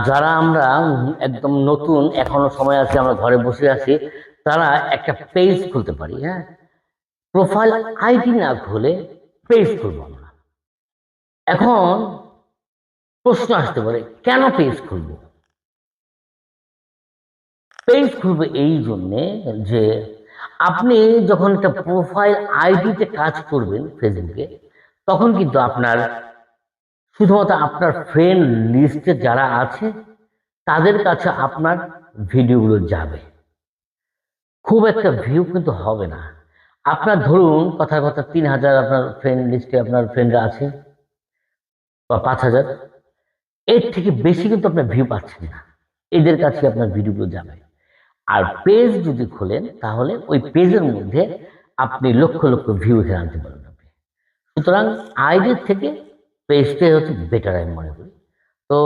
যারা আমরা একদম নতুন, এখনো সময় আছে, আমরা ঘরে বসে আছি, তারা একটা পেজ খুলতে পারি। হ্যাঁ, প্রোফাইল আইডি না খুলে পেজ খুলবো আমরা। এখন প্রশ্ন আসতে পারে, কেন পেজ খুলবো? পেজ খুলবো এই জন্যে যে আপনি যখন একটা প্রোফাইল আইডিতে কাজ করবেন ফেসবুকে, তখন কিন্তু আপনার শুধুমাত্র আপনার ফ্রেন্ড লিস্টে যারা আছে তাদের কাছে আপনার ভিডিওগুলো যাবে। খুব একটা ভিউ কিন্তু হবে না। আপনার ধরুন কথার কথা 3,000 আপনার ফ্রেন্ড লিস্টে আপনার ফ্রেন্ডরা আছে, বা 5,000, এর থেকে বেশি কিন্তু আপনার ভিউ পাচ্ছেন না। এদের কাছে আপনার ভিডিওগুলো যাবে। আর পেজ যদি খোলেন তাহলে ওই পেজের মধ্যে আপনি লক্ষ লক্ষ ভিউ এখানে আনতে পারবেন আপনি। সুতরাং আইডির থেকে পেজটাই হচ্ছে বেটার আমি মনে করি। তো